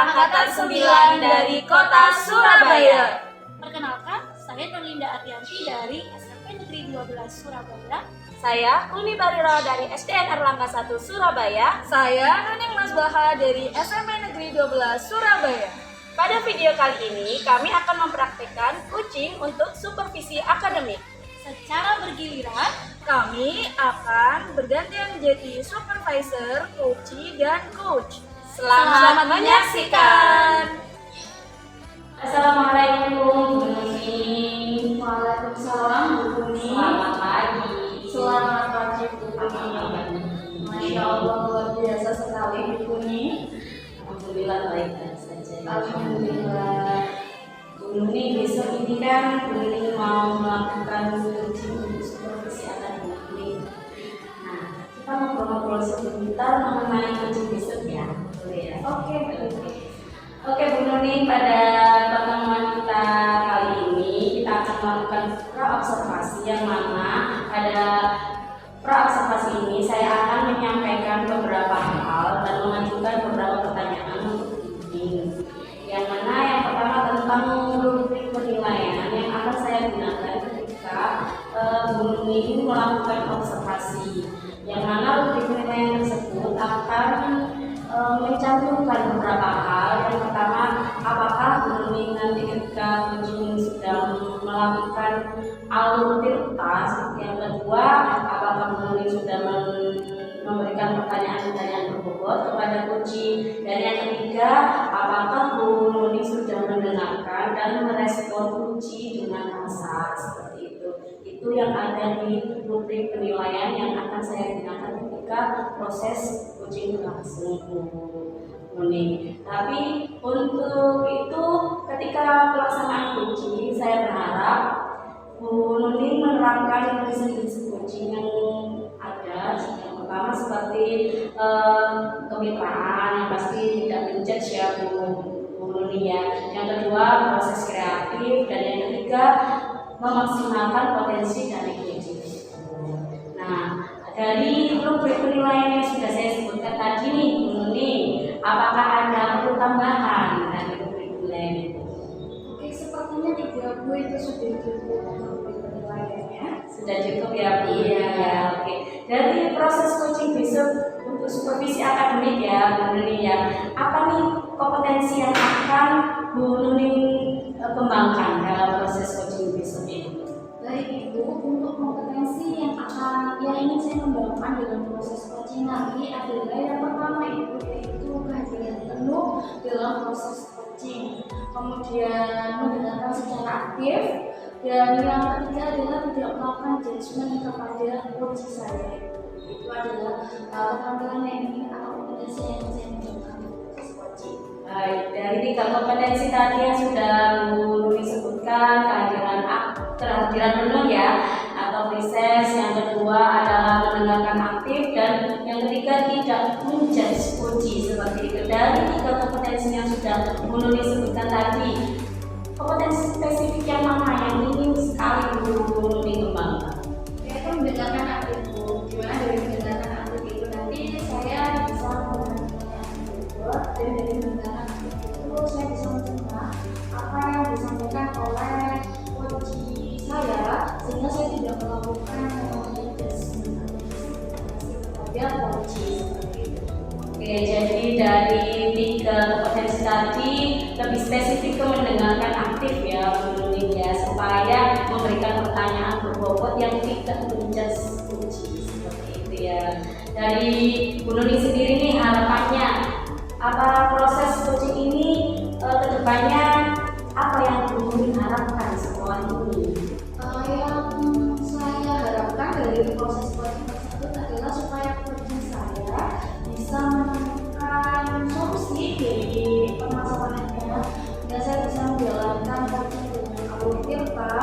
Angkatan 9 dari Kota Surabaya. Perkenalkan, saya Nurlinda Ardianti dari SMP Negeri 12 Surabaya. Saya Uni Bariro dari SDN Erlangga 1 Surabaya. Saya Nuning Masbaha dari SMP Negeri 12 Surabaya. Pada video kali ini kami akan mempraktikkan coaching untuk supervisi akademik. Secara bergiliran, Kami akan bergantian menjadi supervisor, coachee, dan coach. Selamat menyaksikan. Assalamualaikum Bu Nuni. Waalaikumsalam Bu Nuni. Selamat pagi. Selamat pagi Bu Nuni. Masya Allah luar biasa sekali Bu Nuni. Alhamdulillah baik saja. Alhamdulillah. Bu Nuni, besok ini kan Bu Nuni mau melakukan coaching untuk supervisi akademik. Nah, kita ngobrol-ngobrol sebentar mengenai coaching besok ya. Boleh ya? Oke. Oke Bu Nuni, pada pertemuan kita kali ini kita akan melakukan pra-observasi yang mana pada pra-observasi ini saya akan menyampaikan beberapa hal dan mengajukan beberapa pertanyaan untuk ini. Yang mana yang pertama tentang rubrik penilaian yang akan saya gunakan ketika Bu Nuni ini melakukan observasi. Yang mana rubrik penilaian tersebut akan mencantumkan beberapa hal. Yang pertama, apakah Bu Nuni nanti ketika coaching sedang melakukan alur tirta. Yang kedua, apakah Bu Nuni sudah memberikan pertanyaan-pertanyaan berbobot kepada coaching. Dan yang ketiga, apakah Bu Nuni sudah mendengarkan dan merespon coaching dengan kasar seperti itu. Itu yang ada di rubrik penilaian yang akan saya gunakan ketika proses coaching berlangsung Bu Nuni. Tapi untuk itu ketika pelaksanaan coaching saya berharap Bu Nuni menerapkan prinsip-prinsip coaching yang ada. Yang pertama seperti kemitraan yang pasti tidak menjudge ya Bu Nuni ya. Yang kedua proses kreatif dan yang ketiga memaksimalkan potensi dari coaching. Nah, dari rubrik penilaian yang sudah saya sebutkan tadi nih Bu Nuni, apakah ada perlu tambahan dari rubrik penilaian itu? Oke, sepertinya 3 Bu itu sudah cukup rubrik penilaiannya. Sudah cukup ya Bu? Iya ya, oke. Dari proses coaching besok untuk supervisi akademik ya Bu Nuni ya, apa nih kompetensi yang akan Bu Nuni kembangkan dalam proses coaching besok ini? Baik Ibu, untuk kompetensi yang ingin saya kembangkan dalam proses coaching nanti adalah yang pertama Ibu, yaitu kehadiran penuh dalam proses coaching, kemudian mendengarkan secara aktif, dan yang ketiga adalah tidak melakukan judgement kepada coach saya. Itu adalah keterampilan yang ingin atau kompetensi yang saya kembangkan dalam proses coaching. Baik, dari 3 kompetensi tadi yang sudah Bu Nuni sebutkan, kehadiran penuh ya atau proses, yang kedua adalah mendengarkan aktif, dan yang ketiga tidak menjudge coaching seperti itu. Dari 3 kompetensi yang sudah Bu Nuni sebutkan tadi, kompetensi spesifik yang mana yang ingin sekali Bu Nuni kembangkan? Yaitu mendengarkan aktif Bu. Gimana dari mendengarkan aktif itu nanti saya bisa mendengarkan aktif dan dari mendengarkan aktif itu saya bisa mencerna apa yang disampaikan oleh coach saya, sehingga saya tidak melakukan adjustment kepada coach seperti itu. Oke, jadi dari 3 kompetensi tadi lebih spesifik ke mendengarkan aktif ya Bu Nuni ya, supaya memberikan pertanyaan berbobot yang tidak menjudge coaching seperti itu ya. Dari Bu Nuni sendiri nih harapannya apa proses coaching ini kedepannya, apa yang Bu Nuni harapkan setelah ini? Yang saya harapkan dari proses coaching tersebut adalah supaya coaching saya bisa menemukan solusi dari permasalahannya, dan saya bisa menjalankan coaching dengan alur tirta,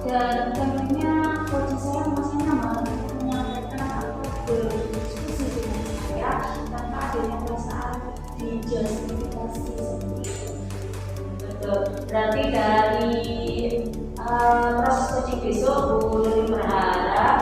dan tentunya coaching saya masih nyaman menyampaikan atau berdiskusi dengan saya tanpa adanya perasaan dijustifikasi seperti itu. Betul. Berarti dari proses coaching besok Bu Nuni berharap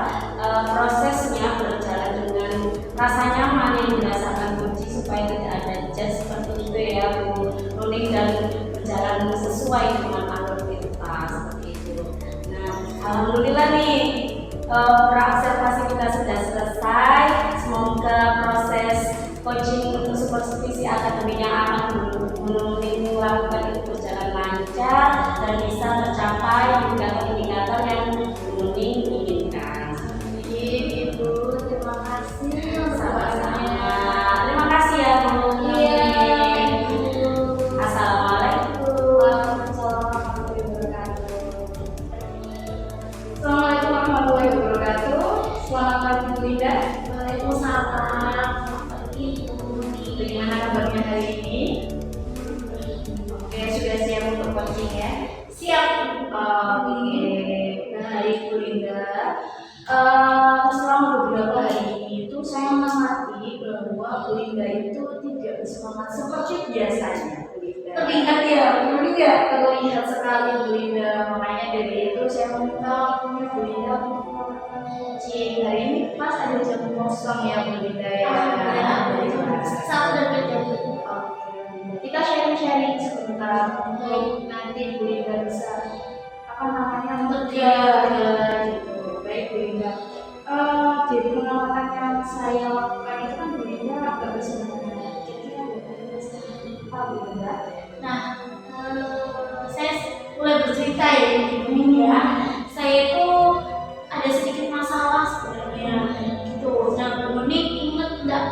prosesnya berjalan dengan rasa nyaman yang dirasakan coaching supaya tidak ada judge seperti itu ya Bu. menunning dan berjalan sesuai dengan alur kita seperti itu. Nah, alhamdulillah nih observasi kita sudah selesai. Semoga proses coaching untuk supervisi akademik yang akan menunning melakukan itu berjalan lancar dan bisa tercapai indikator-indikator yang menunning inginkan. Ibu, terima kasih. Sama-sama. Terima kasih ya Bu. Iya, Ibu. Assalamualaikum. Waalaikumsalam warahmatullahi wabarakatuh. Assalamualaikum warahmatullahi wabarakatuh. Selamat pagi Bu Linda. Waalaikumsalam. Selamat pagi Bu Nuni. Bagaimana kabarnya hari ini? Oke, sudah siap untuk coaching ya? Siap. Oke, baik Bu Linda. Selama beberapa hari ini itu saya mengamati bahwa Bu Linda itu tidak bersemangat seperti biasanya. Bu Linda Terlihat ya, Bu Linda. terlihat sekali Bu Linda, makanya dari itu saya meminta waktunya Bu Linda untuk melakukan coaching. Hari ini pas ada jam kosong ya Bu Linda ya. Satu dan menjadi. Oke, kita sharing-sharing sebentar untuk nanti Bu Linda bisa lega gitu. Baik Bu Linda. Jadi pengamatan yang saya lakukan itu kan Bu Linda agak bersemangat. Jadi apa Bu Linda? Nah, saya mulai bercerita ya ini ya. Saya itu ada sedikit masalah sebenarnya gitu. Nah, Bu Nuni ingat nggak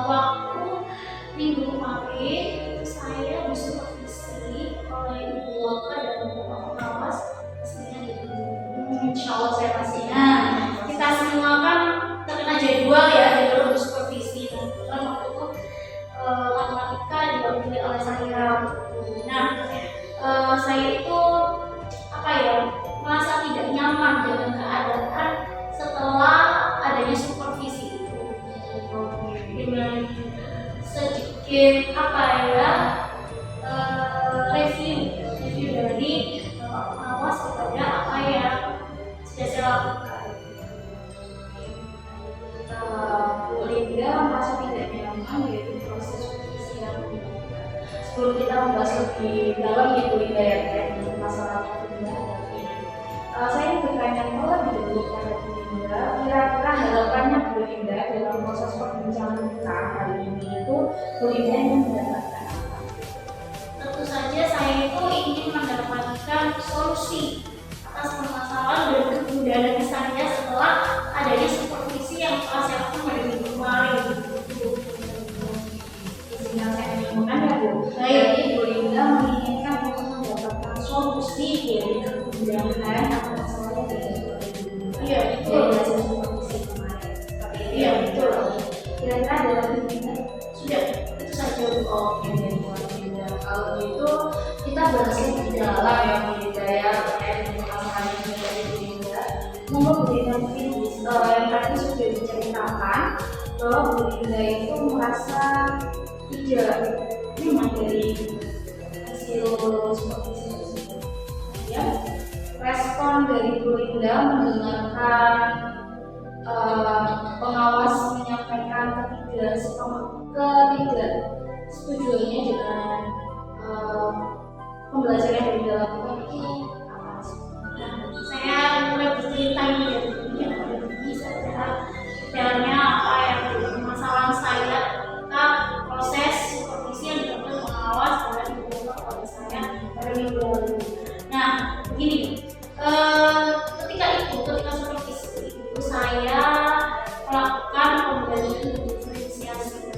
waktu minggu kemarin itu saya disupervisi oleh Ibu Waka dan Bapak Pengawas pastinya gitu. Insya Allah saya masih Nah, kita semua kan terkena jadwal ya, jadwal supervisi. Kan waktu itu matematika diwakili oleh saya. Nah, saya itu apa ya, merasa tidak nyaman dengan keadaan setelah adanya supervisi itu. Dengan sedikit apa ya, review dari pengawas kepada apa yang sudah saya lakukan. Bu Linda merasa tidak nyaman yaitu proses supervisi yang dilakukan. Sebelum kita membahas lebih dalam ya Bu Linda ya terkait dengan masalahnya Bu Linda hadapi, saya ingin bertanya terlebih dahulu kepada Bu Linda, kira-kira harapannya Bu Linda dalam proses perbincangan kita hari ini itu Bu Linda ingin mendapatkan apa? Tentu saja saya itu ingin mendapatkan solusi atas permasalahan dan kemudahan saya setelah adanya supervisi yang telah saya lakukan pada minggu kemarin. Sehingga saya menginginkan ya Bu, jadi Bu Linda menginginkan untuk mendapatkan solusi dari kemudahan atau masalah dari Iya, itu betul. hasil supervisi kemarin. Seperti itu Iya, ya betul. Kira-kira ada lagi Bu Linda? Sudah, itu saja Bu. Oke, Bu Linda. Kalau gitu kita bahas lebih dalam ya Bu Linda ya terkait dengan masalah ini dari Bu Linda. Monggo Bu Linda mungkin yang tadi sudah diceritakan bahwa Bu Linda itu merasa tidak nyaman dari hasil supervisi tersebut. Ya, respon dari Bu Linda mendengarkan pengawas menyampaikan ketidaksetujuannya dengan pembelajaran yang dilakukan ini apa sih? Nah, saya mulai bercerita ini ya, bisa detailnya apa yang menjadi permasalahan saya ketika proses supervisi yang dilakukan pengawas dan dibuka oleh saya pada minggu lalu. Nah, begini, ketika supervisi itu saya melakukan pembelajaran diferensiasi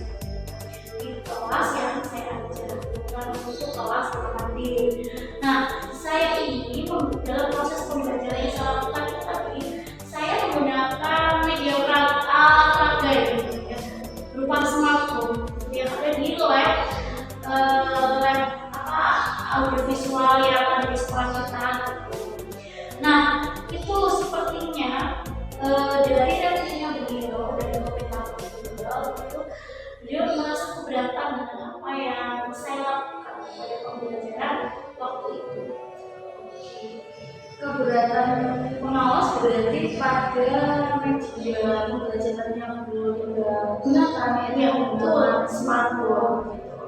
di kelas yang saya ajar, bukan untuk kelas mandiri. Nah, saya ini dalam proses pembelajaran yang saya lakukan itu tadi, saya menggunakan media peraga ya, berupa smartphone yang ada di lab audiovisual yang ada di sekolah kita. Nah, itu sepertinya dari reaksinya beliau dari komentar beliau itu beliau merasa keberatan dengan apa yang saya lakukan pada pembelajaran waktu itu. Keberatan pengawas berarti pada media pembelajaran yang Bu Linda gunakan Ya, untuk betul. smartphone gitu.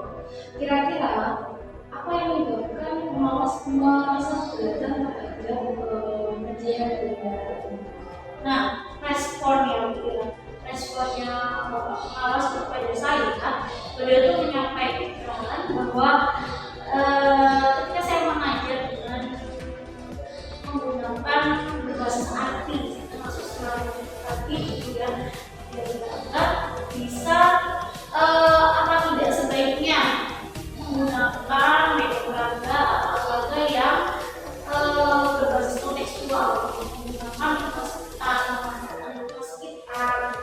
Kira-kira apa yang menyebabkan pengawas merasa keberatan terhadap media belajar? Nah, responnya Bapak pengawas kepada saya, beliau itu menyampaikan bahwa ketika saya mengajar dengan menggunakan berbasis arti, termasuk selain arti juga dianggap bisa apa tidak sebaiknya menggunakan media olahraga yang berbasis kontekstual, menggunakan sekitar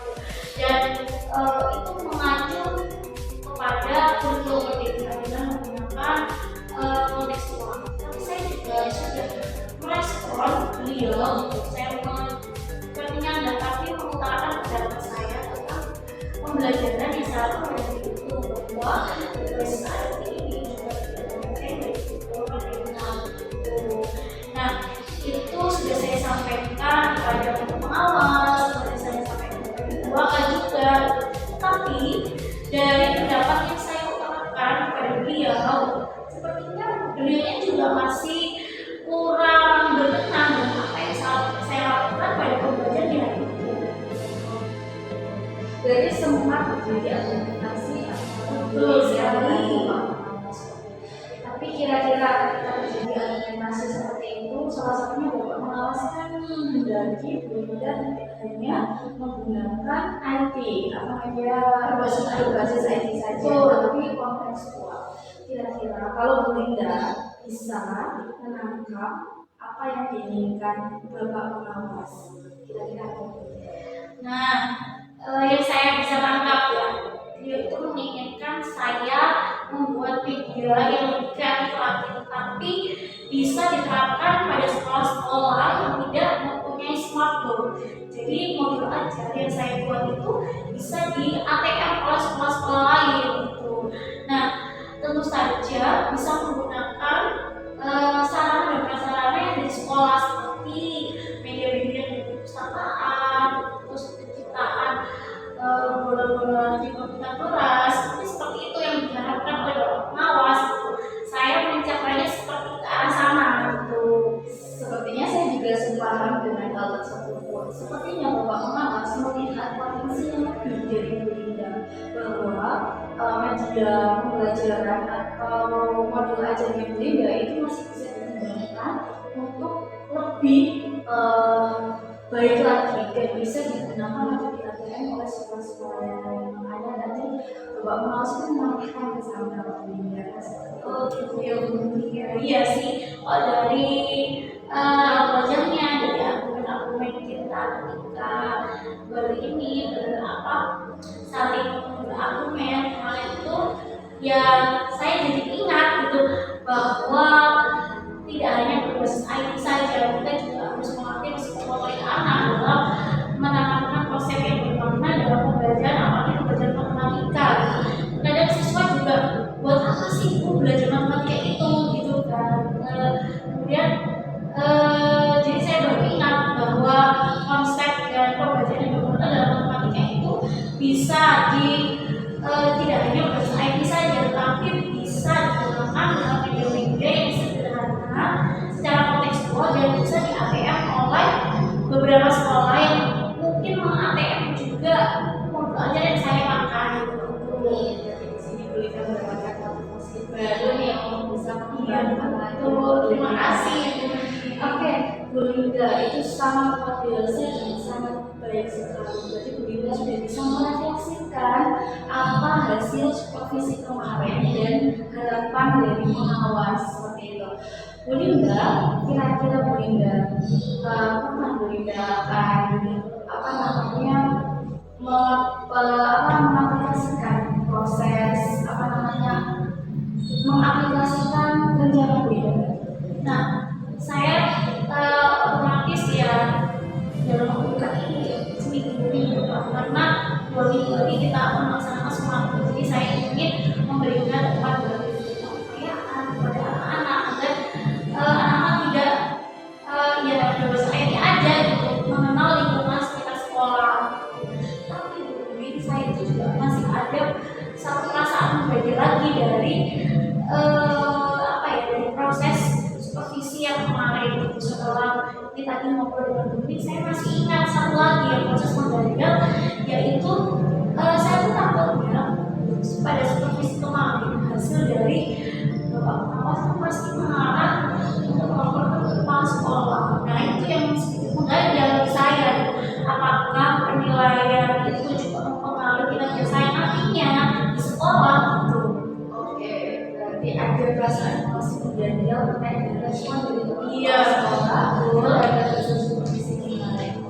dan itu mengacu kepada kurikulum merdeka dengan menggunakan kontekstual. Tapi saya juga sudah merespon beliau, saya sepertinya tapi mengutarakan pendapat saya tentang pembelajaran yang seharusnya dari itu bahwa berbasis arti ini juga tidak dari itu. Nah, itu sudah saya sampaikan kepada pengawas, sudah saya sampaikan kepada keluarga juga. Tapi dari pendapat yang saya utarakan kepada beliau, sepertinya beliau juga masih kurang berkenan dengan apa yang saya lakukan pada pembelajaran di hari itu. Jadi sempat terjadi argumentasi Betul sekali. Tapi kira-kira ketika terjadi argumentasi seperti itu, salah satunya Bapak mengawaskan mendaki belajar hanya menggunakan IT atau media berbasis IT saja, tapi kontekstual. Kira-kira kalau Bu Linda bisa menangkap apa yang diinginkan Bapak pengawas, kira-kira apa? Nah, yang saya bisa tangkap ya, dia itu menginginkan saya membuat media yang lebih kreatif lagi, tetapi bisa diterapkan pada sekolah-sekolah yang tidak mempunyai smartphone. Jadi modul ajar yang saya buat itu bisa di ATM oleh sekolah-sekolah lain gitu. Nah, tentu saja bisa menggunakan sarana dan prasarana yang di sekolah seperti media-media di perpustakaan, terus penciptaan bola-bola di komputer keras, seperti itu yang diharapkan oleh Bapak pengawas. Saya mencapainya seperti ke arah sana gitu. Sepertinya saya juga sepaham dengan hal tersebut. Sepertinya Bapak pengawas melihat potensi yang lebih dari Bu Linda bahwa media pembelajaran atau modul ajarnya Bu Linda itu masih bisa dikembangkan untuk lebih baik lagi dan bisa digunakan untuk diajarkan oleh sekolah-sekolah yang lain. Makanya nanti Bapak pengawas itu mengarahkan ke sana Bu Linda. Oh gitu ya, iya sih. Oh dari wajahnya, dari argumen-argumen kita ketika ini saling berargumen kemarin itu, ya saya jadi ingat gitu bahwa tidak hanya berbasis IT saja, kita juga harus mengerti psikologi anak dalam menanamkan konsep yang bermakna dalam pembelajaran, apalagi pembelajaran matematika. Kadang siswa juga buat apa sih Bu belajar matematika itu gitu kan. Kemudian jadi saya baru ingat bahwa konsep dan pembelajaran yang bermakna dalam matematika itu bisa tidak hanya berbasis IT saja, tetapi bisa digunakan dalam media-media yang sederhana secara kontekstual dan bisa di ATM oleh beberapa sekolah yang mungkin meng-ATM juga modul ajar yang saya pakai gitu. Berikan berbagai motivasi baru yang bisa mengembangkan. Terima kasih. Oke, Bu Linda itu sangat luar biasa dan sangat baik sekali. Berarti Bu Linda sudah bisa merefleksikan apa hasil supervisi kemarin dan harapan dari pengawas seperti itu. Bu Linda, kira-kira Bu Linda, kapan Bu Linda akan mengaplikasikan proses mengaplikasikan rencana Bu Linda? Nah, saya otomatis ya dalam waktu dekat ini seminggu karena 2 minggu lagi kita akan melaksanakan semua. Jadi saya ingin memberikan tempat bagi kekayaan kepada anak-anak agar anak-anak tidak ya berbasis IT aja gitu, mengenal lingkungan sekitar sekolah. Tapi saya itu juga masih ada satu perasaan berbeda lagi dari seperti tadi ngobrol dengan Bumi, saya masih ingat satu lagi yang proses menggagal, yaitu saya tuh takutnya pada supervisi kemarin hasil dari Bapak Pengawas itu pasti mengarah untuk melaporkan ke kepala sekolah. Nah itu yang sedikit mengganjal bagi saya. Apakah penilaian itu juga mempengaruhi kinerja saya nantinya di sekolah? Oke, berarti ada perasaan masih mengganjal terkait dengan respon dari Iya, sekolah ada kasus supervisi kemarin.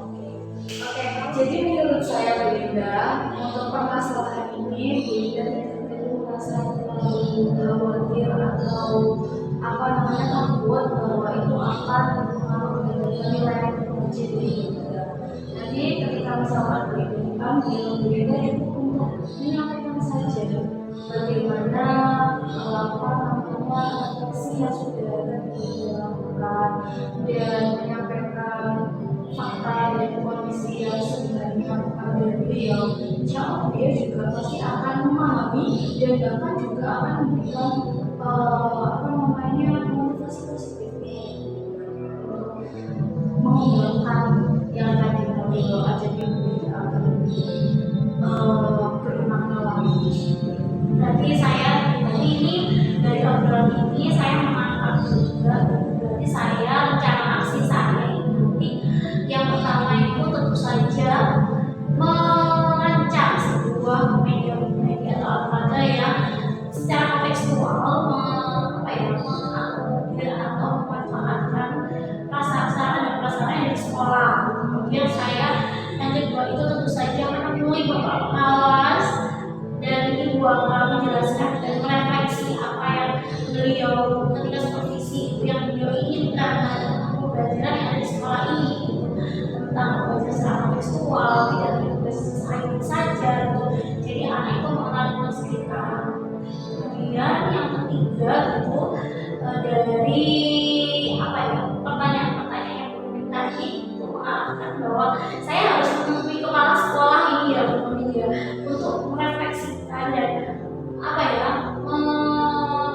Oke, jadi menurut saya Bu Linda, untuk permasalahan ini Bu Linda tidak perlu merasa terlalu khawatir atau takut bahwa itu akan mempengaruhi penilaian ujian Bu Linda. Nanti ketika misalkan Bu Linda dipanggil, Bu Linda cukup untuk menyampaikan saja bagaimana refleksi yang sudah dilakukan dan menyampaikan fakta dan kondisi yang sebenarnya pada beliau. Insya Allah dia juga pasti akan memahami dan bahkan juga akan memberikan motivasi positif mengembangkan yang tadi beliau ajarkan akan bermakna lagi. Berarti ini dari obrolan ini saya menangkap juga, berarti saya rencana aksi saya ini nanti yang pertama itu tentu saja merancang sebuah media olahraga yang secara kontekstual mengakomodir atau memanfaatkan prasarana dan prasarana dari sekolah. Kemudian saya yang kedua itu tentu saja menemui Bapak Pengawas dan Ibu akan menjelaskan dan merefleksi apa yang beliau ketika supervisi yang beliau inginkan tentang pembelajaran yang ada di sekolah ini, tentang pembelajaran secara kontekstual, tidak berbasis saja gitu. Jadi anak itu mengenal sekitar. Kemudian yang ketiga itu dari pertanyaan-pertanyaan yang tadi itu mengarahkan bahwa saya harus menemui kepala sekolah ini ya untuk merefleksikan dan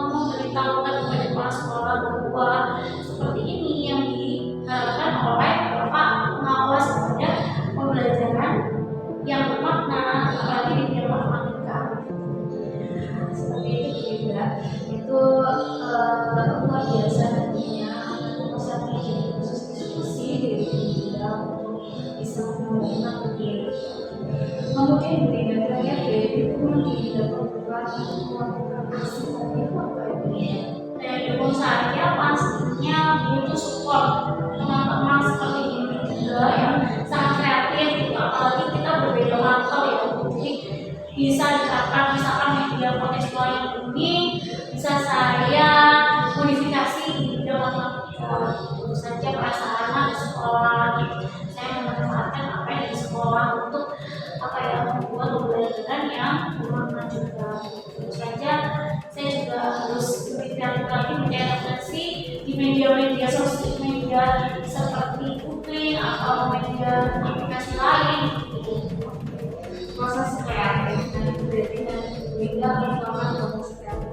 memberitahukan kepada kepala sekolah bahwa seperti ini yang diharapkan oleh Bapak Pengawas pada pembelajaran yang bermakna, apalagi di bidang matematika. Seperti itu juga, itu luar biasa nantinya pusat kajian khusus diskusi dari kita untuk bisa menggunakan begini. Kemudian Bu Linda terakhir itu dilakukan aksi itu apa ini? Dari dukung saya pastinya butuh support teman-teman seperti ini juga yang sangat kreatif, apalagi kita berbeda mantel ya, jadi bisa diterapkan misalkan media kontekstual yang ini bisa saya modifikasi di bidang matematika. Tentu saja prasarana di sekolah, saya memanfaatkan apa yang di sekolah untuk membuat pembelajaran yang bermakna juga. Tentu saja saya juga harus lebih kreatif lagi mencari refleksi di media-media sosial, media seperti Google atau media aplikasi lain. Proses kreatif dan berarti Bu Linda merupakan proses kreatif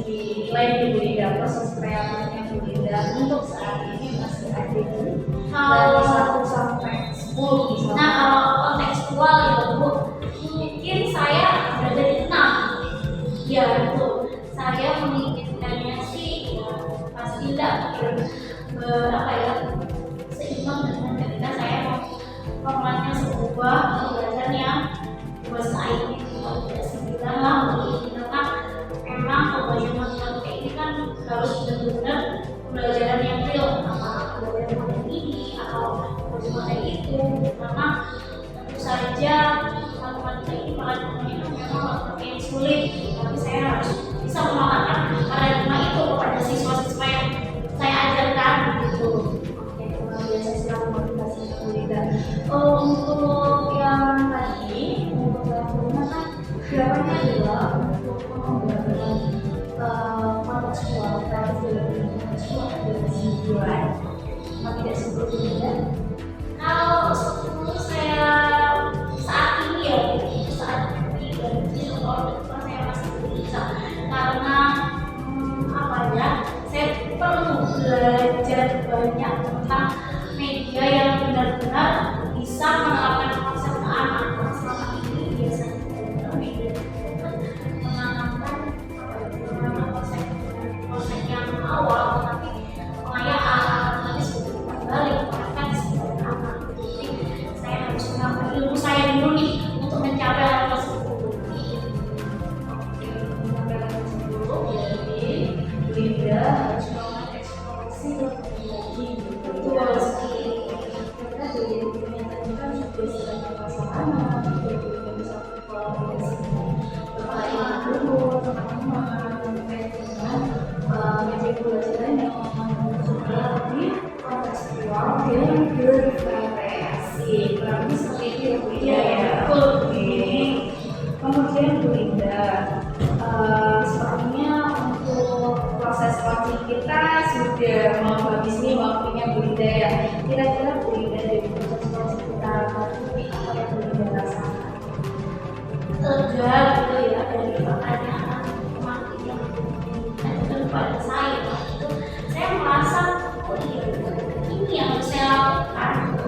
nilai di Bu Linda, proses kreatifnya Bu Linda untuk saat ini masih ada di Kalau 1 sampai 10 misalnya. Nah, kalau kontekstual ya Bu, mungkin saya berada di 6. Ya itu, saya menginginkannya sih ya, pasti tidak seimbang dengan ketika saya memulainya sebuah pembelajaran yang bahasa ini tidak sembilan lah karena memang pembelajaran matematika ini kan harus benar-benar pembelajaran yang real, pembelajaran matematika ini atau pembelajaran itu, karena tentu saja matematika ini paradigmanya memang matematika yang sulit, tapi saya harus bisa mematahkan paradigma itu kepada siswa-siswa yang saya ajarkan gitu. Oke, luar biasa sekali motivasi Bu Linda. Untuk yang tadi, untuk yang kan harapannya adalah untuk pengembangan kontekstual, kreatif dalam kontekstual adalah 9. Tapi tidak sebelumnya. Kalau sebelum saya saat ini ya, saat ini dan kalau saya masih belum bisa karena saya perlu belajar banyak tentang agar bisa menerapkan konsep anak yang selama ini biasanya tidak menanamkan konsep yang awal, tetapi pengayaan nanti sudah kembali bahkan sebagai anak. Jadi saya harus menambah ilmu saya dulu nih untuk mencapai hal tersebut. Jadi Linda harus melakukan eksplorasi lebih lagi gitu. Karena dari dunia tadi kan sudah sedang pasangan, juga bisa bermain dulu teman-teman terkait dengan media pelajaran yang supaya lebih kontekstual dan bervariasi. Berarti seperti itu ya Bu Linda ya. Kemudian Bu Linda, sepertinya untuk proses coaching kita sudah mau habis nih waktunya Bu Linda ya. Kira-kira Bu Linda dari proses coaching kita ini apa yang Bu Linda rasakan? Lega gitu ya dari pertanyaan kemarin yang ditanyakan kepada saya. Itu saya merasa oh iya ini yang harus saya lakukan gitu.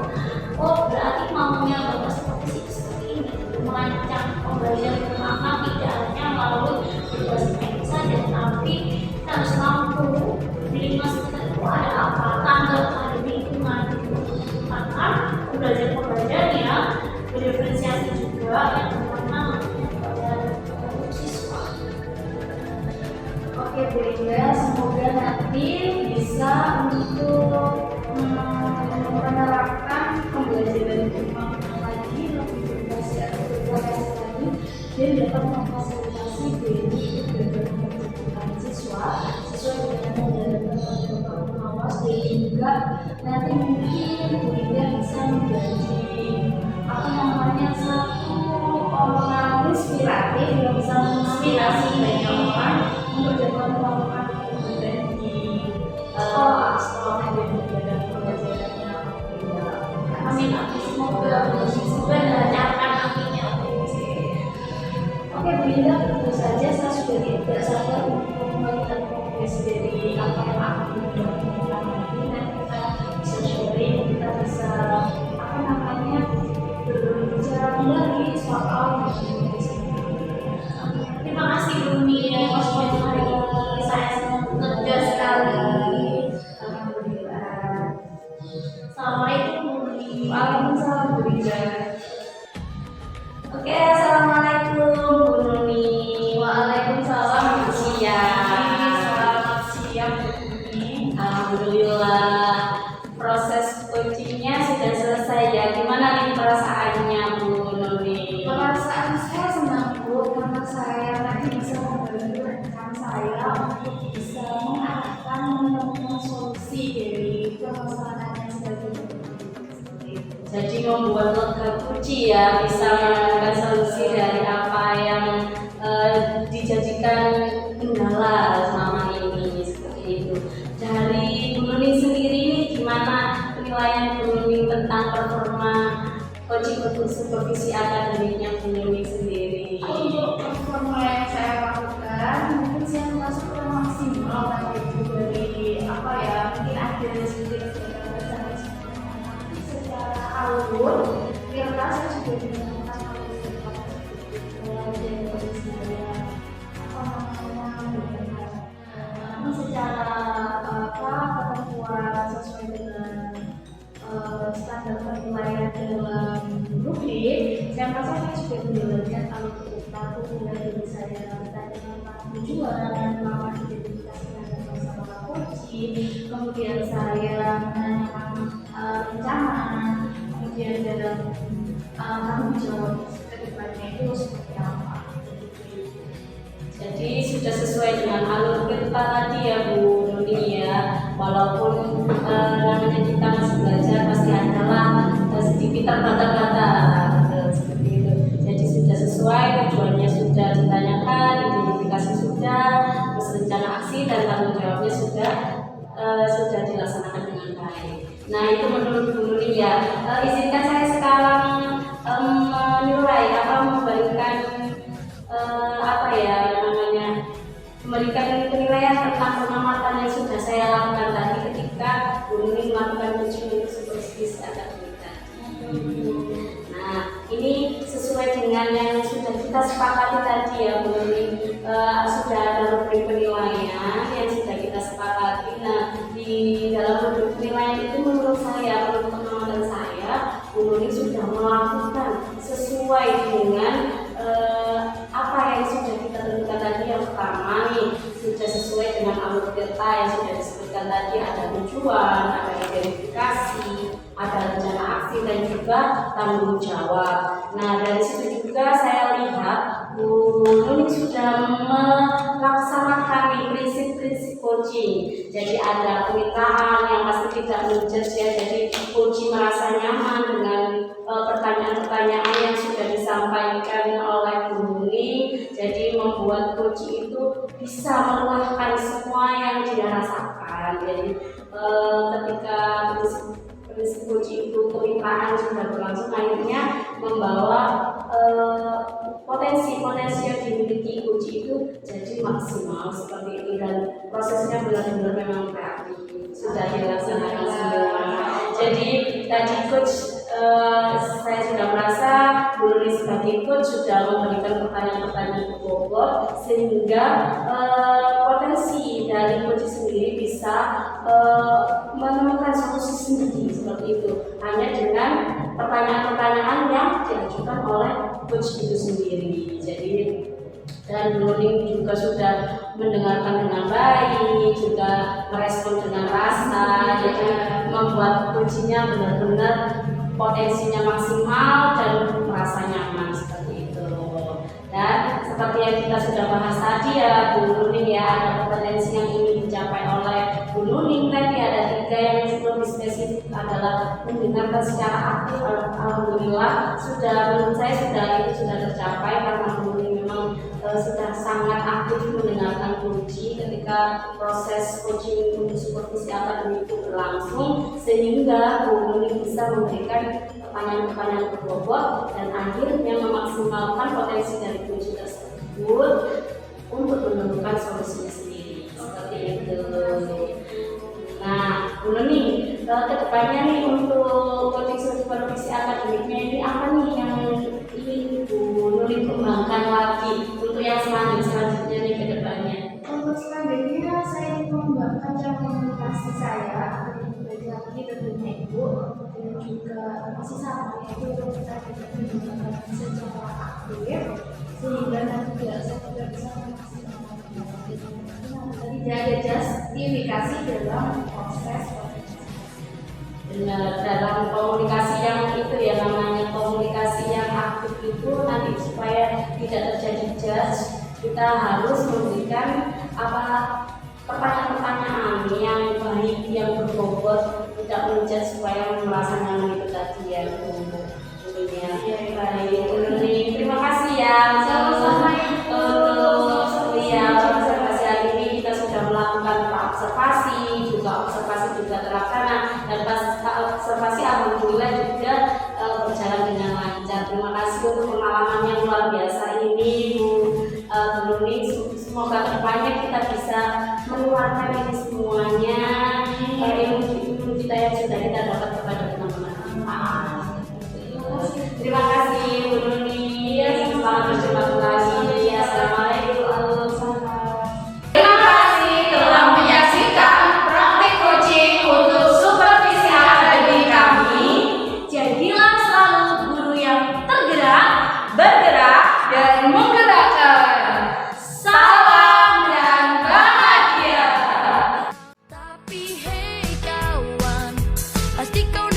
Oh berarti maunya Bapak seperti ini merancang pembelajaran bersama tidak hanya melalui berbahasa Inggris saja, tapi kita harus mampu menerima sekitar itu ada apa, tanggal, ada lingkungan, karena pembelajaran yang berdiferensiasi juga yang bermakna kepada siswa. Oke Bu Linda, semoga nanti bisa untuk menerapkan pembelajaran rumah lagi lebih berbasis lagi dan dapat memfasilitasi dari kegiatan siswa juga menjalankan pengawas dan juga nanti mungkin Bu Linda bisa menjadi satu orang inspiratif yang bisa menginspirasi banyak orang untuk dapat melakukan kegiatan di sekolah dan pelajarannya. Amin, semoga dilancarkan aminnya. Oke Bu Linda, tentu saja saya sudah tidak sabar untuk melihat progres dari apa yang akan dilakukan nanti. Kita bisa sharing, kita bisa berbicara kembali soal Terima kasih Bu Nia atas hari ini, saya sangat lega sekali. Alhamdulillah. Assalamualaikum Bu Nia. Waalaikumsalam Bu Linda. Oke, assalamualaikum Bu Nuni. Waalaikumsalam Bu Siang. Selamat siang Bu Nuni. Alhamdulillah proses coachingnya sudah selesai ya. Gimana nih perasaannya Bu Nuni? Perasaan saya senang Bu, karena saya tadi bisa membantu rekan saya untuk bisa mengarahkan menemukan solusi dari permasalahan yang sedang Jadi membuat lega kunci ya, bisa menemukan solusi dari apa yang dijadikan kendala selama ini seperti itu. Dari Bu Nuni sendiri ini gimana penilaian Bu Nuni tentang performa coaching untuk supervisi akademiknya Bu Nuni sendiri? Untuk performa yang saya lakukan, mungkin saya merasa kurang maksimal nanti dari apa ya, mungkin ada sedikit tapi secara alur, kira-kira saya sudah menemukan namun secara ketentuan sesuai dengan standar penilaian dalam rubrik, saya merasa saya sudah menjalankan alur aku mulai dari saya tentang tujuan, melawan identitas dan masalah kunci, kemudian saya menanyakan rencana, kemudian dalam tanggung jawab ke depannya itu seperti apa. Jadi sudah sesuai dengan alur kita tadi ya Bu Nuni ya. Walaupun namanya kita masih belajar pasti adalah sedikit terbata-bata seperti itu. Jadi sudah sesuai, tujuannya sudah ditanyakan, identifikasi sudah, terus rencana aksi dan tanggung jawabnya sudah dilaksanakan dengan baik. Nah itu menurut Bu Nuni ya. Izinkan saya sekarang menilai memberikan memberikan penilaian tentang pengamatan yang sudah saya lakukan tadi ketika Bu Nuni melakukan coaching untuk supervisi akademik tadi. sesuai dengan yang sudah kita sepakati tadi ya Bu Nuni. Sudah ada rubrik penilaian yang sudah kita sepakati. Nah, di dalam rubrik penilaian itu menurut pengamatan saya, Bu Nuni sudah melakukan sesuai dengan apa yang sudah kita tentukan tadi. Yang pertama nih, sudah sesuai dengan alur delta yang sudah disebutkan tadi, ada tujuan, ada verifikasi, ada rencana aksi dan juga tanggung jawab. Nah, dari situ juga saya lihat Bu Nuni sudah melaksanakan prinsip-prinsip coaching. Jadi ada kemitraan yang pasti tidak menjudge ya. Jadi coach merasa nyaman dengan pertanyaan-pertanyaan yang sudah disampaikan oleh Bu Nuni. Jadi membuat coach itu bisa meluahkan semua yang dia rasakan. Jadi ketika prinsip coach itu kemitraan sudah berlangsung, akhirnya membawa potensi-potensi yang dimiliki coach itu jadi maksimal seperti itu, dan prosesnya benar-benar memang kreatif sudah dilaksanakan semua. Jadi tadi coach saya sudah merasa Bu Nuni sebagai coach sudah memberikan pertanyaan-pertanyaan bobot sehingga potensi dari coach sendiri bisa menemukan solusi sendiri seperti itu, hanya dengan pertanyaan-pertanyaan yang diajukan oleh coach itu sendiri. Jadi dan Bu Nuni juga sudah mendengarkan dengan baik, juga merespon dengan rasa, jadi membuat coachnya benar-benar potensinya maksimal dan merasa nyaman seperti itu. Dan seperti yang kita sudah bahas tadi ya Bu Nuni ya, ada potensi yang ingin dicapai oleh Bu Nuni tadi ada 3 yang lebih spesifik adalah mendengarkan secara aktif. Alhamdulillah menurut saya itu sudah tercapai karena Bu Nuni memang sudah sangat aktif mendengarkan kunci ketika proses coaching untuk supervisi akademik itu berlangsung, sehingga Bu Nuni bisa memberikan pertanyaan-pertanyaan berbobot dan akhirnya memaksimalkan potensi dari kunci tersebut untuk menemukan solusinya sendiri seperti itu. Nah, Bu Nuni, kedepannya nih untuk coaching supervisi akademiknya ini apa nih yang ingin Bu Nuni kembangkan lagi untuk yang selanjutnya nih ke depannya? Untuk selanjutnya saya ingin mengembangkan cara komunikasi saya lagi tentunya Ibu, dan juga masih sama yaitu kita menggunakan secara aktif sehingga nanti saya tidak bisa memaksimalkan. Tadi ada justifikasi dalam proses dalam komunikasi yang itu ya, namanya komunikasi yang aktif itu nanti supaya tidak terjadi judge, kita harus memberikan pertanyaan-pertanyaan yang baik, yang berbobot, tidak menjudge supaya merasa nyaman itu tadi ya Bu Nuni. Terima kasih ya. Sama-sama untuk observasi hari ini kita sudah melakukan observasi juga terlaksana, dan pas observasi alhamdulillah juga berjalan dengan lancar. Terima kasih untuk pengalaman yang luar biasa ini Bu Nuni. Semoga kedepannya kita bisa mengeluarkan ini semuanya, ilmu kita yang sudah kita dapat kepada teman-teman. Terima kasih Bu Nuni. Selamat berjumpa lagi. Assalamualaikum. Terima kasih telah menyaksikan praktik coaching untuk supervisi akademik kami. Jadilah selalu guru yang tergerak, bergerak, dan menggerakkan. Salam dan bahagia. Tapi hey kawan, pasti kau